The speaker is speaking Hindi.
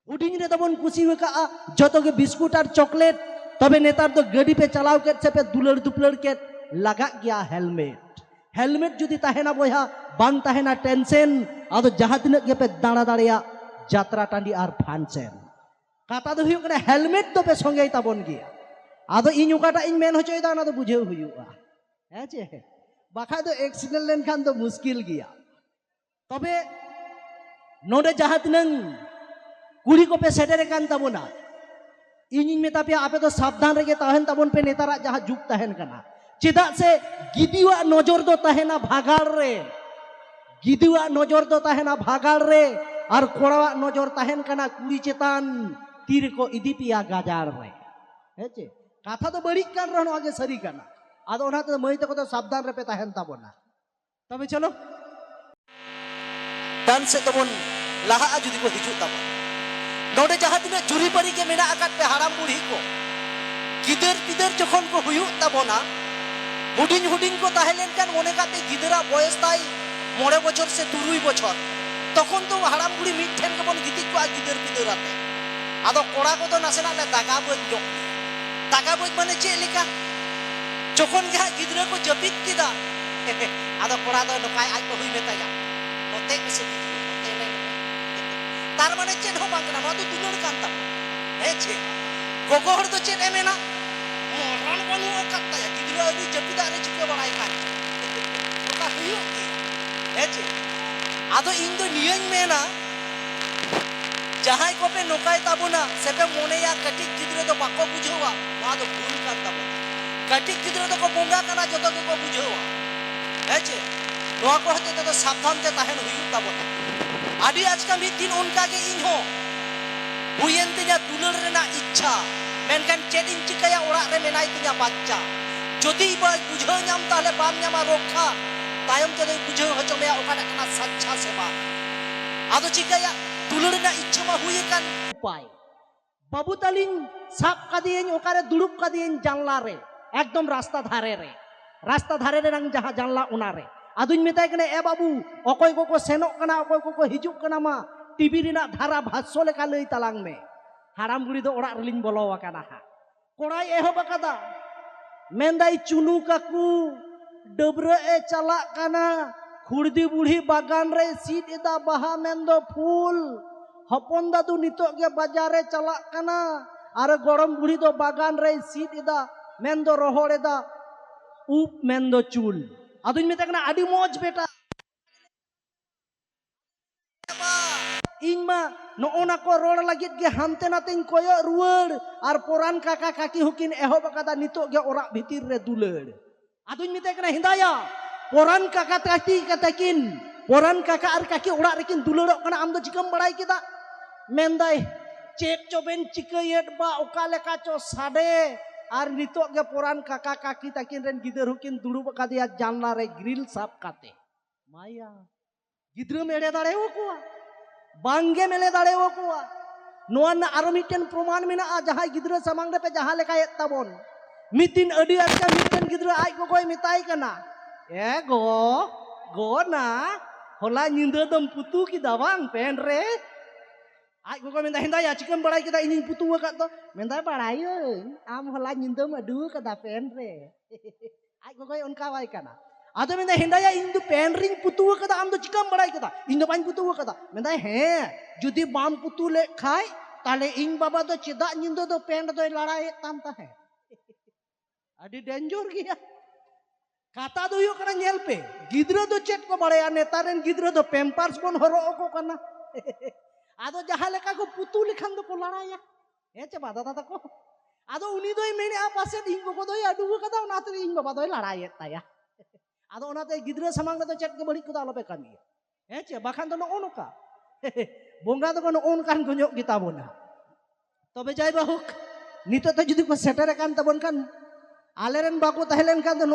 हुडिंग रे तबन कुसी का जतो के बिस्कुट और चॉकलेट तबे नेतार तो गाड़ी पे चलाव के से पे दुलड़ दुपलड़ के लगा गया हेलमेट हेलमेट जुदी ताहेना बोया बांग ताहेना टेंशन आदो जहां तिना के पे दाड़ा दाड़िया यात्रा टांडी आर फांसन कथा दो हुयु कने हेलमेट तो पे संगे ताबन गया आदो इन उकाटा इन मेन होचोय दा ना दो बुझेउ हुयुआ हे चे बाखा दो एक्सीडेंट लेन खान तो मुश्किल गया तबे नोडे जहां तिनंग कुड़ी को पे सेटेरे कान ताबोना इन मेता पे आपे तो सावधान रगे ताहेन ताबोन पे नेतारा जहां जुग ताहेन कना चेदा से गिदिवा नजर दो ताहेना भागाड़ रे गिदिवा नजर दो ताहेना भागाड़ रे और कोड़ावा नजर ताहेन कना कुड़ी चेतान तीर को इदी पिया गाजार रे हेचे कथा तो बड़ी कान रहनो आगे सरी कना आदो ओना तो मई तको तो सावधान रे पे ताहेन ताबोना तबे चलो डांस से तबोन लाहा जुदी को हिजु ताबोन नोडे जहां तिना जुरी परी के मेना आकात पे हाराम बुढ़ी को गिदर पिदर जखन को हुयु ताबोना हुडिंग हुडिंग को ताहेलेन कान मोने काते गिदरा बयस ताई 9 बछर से 3 बछर तखन तो हाराम बुढ़ी मिट ठेन के बन गिति को गिदर पिदर आते आदो कोड़ा को तो नासेना ले दागा बोज माने चे लेका जखन गे गिदरा को जपित किदा आदो कोड़ा दो नकाय आज को हुई मेताया ओते के से तार माने चेन हो बांगना नो तो दुलड़ कांता हे छे गोगो हर तो चेन एमेना मोरन बनु काता या गिदरा अभी जपिदा रे चिके बणाई कान ओका हुयु हे छे आदो इन दो नियन मेना जहां को पे नोकाय ताबुना सेपे मोने या कटिक गिदरा तो बाको बुझोवा वा तो भूल कांता कटिक गिदरा तो को बोंगा कना जतो को बुझोवा हे छे नोआ को हते तो सावधान ते ताहेन हुयु ताबुना आदि आज का भी दिन उनका के इन हो हुयन तिया दुलड़ रेना इच्छा मेनकान चेड इन चिकाया ओड़ा रे मेनाय तिया बच्चा जदि बा बुझो नाम ताले बाम नामा रक्षा तायम ते बुझो हचो मेया ओकाटा कना सच्चा सेवा आदो चिकाया दुलड़ रेना इच्छा मा हुय कान उपाय बाबू तालिन साप कादियन ओकारे दुड़ुब कादियन जानला रे एकदम रास्ता धारे रे रंग जहां जानला उना रे आदुñ मेताय कने ए बाबू अकय को सेनोक कना अकय को हिजुक कना मा टीवी रिना धारा भाष्य लेका लई तालांग में हाराम बुढ़ी दो ओड़ा रिलिंग बोलो वकाना हा कोड़ाई एहब कदा मेंदाई चुनु काकू डबरे ए चला कना खुर्दी बुढ़ी बागान रे सीट एदा बाहा मेंदो फूल हपन दादू नितो गे बाजारे चला कना आर गरम बुढ़ी दो बागान रे सीट एदा मेंदो रोहड़ एदा उप मेंदो चुल आदुñ मेता कना आदि मौज बेटा इनमा नोना को रोड लगित गे हानते नातेñ कोयो रुवाड़ और पोरान काका काकी हुकिन एहब कदा नितो गे ओरा भितिर रे दुलड़ आदुñ मेता कना हिंदाया पोरान काका ताकी कताकिन पोरान काका और काकी ओरा रेकिन दुलड़ कना आम दो चिकम बड़ाई केदा मेंदाय चेक चोबेन चिकयेट बा ओका लेका चो साडे और नितो गे पोरान काका काकी ताकिन रेन गिदर हुकिन दुड़ुब कादिया जानला रे ग्रिल साफ काते माया गिद्र मेड़े दाड़े को बांगे मेले दाड़े को नोआ ना आरो मिटेन प्रमाण मेना आ जहां गिद्र सामांग रे पे जहां लेका एत ताबोन मितिन अडी आजका मिटेन गिद्र आज को कोई मिताई कना ए गो ना होला निंदा दम पुतु की दावांग पेन रे आज को मेंदा हिंदा चिकन बड़ाई केदा इनी पुतु का तो मेंदा बड़ाई आम होला निंदा मडु कदा पेन रे आज को कोई उनका वाई कना आदो मेंदा हिंदा इन दो पेन रिंग पुतु कदा आम दो चिकन बड़ाई केदा इन दो बाइन पुतु कदा मेंदा हे जुदी बाम पुतु ले खाय ताले इन बाबा दो चेदा निंदा दो पेन दो लड़ाई ताम ता है अडी डेंजर गया काता दो यो कना नेल पे गिद्र दो चेट को बड़ाया नेतारेन गिद्र दो पेम्पर्स बन हरो को कना आदो जहां लेका को पुतु लिखान दो को लड़ाया हे चे बादा दादा को आदो उनी दोई मेने आ पासे इन को दोई अडु कदा उनाते इन बाबा दोई लड़ाई ताया आदो उनाते गिद्र समांग दो चेट के बड़ी को आलो पे कामी हे चे बाखान दो नो का बोंगा दो नो ओन कान गन्यो गिता बोना तबे जाय बाहुक नितो तो जुदी को सेटर कान तबन कान आलेरन बाको तहलेन कान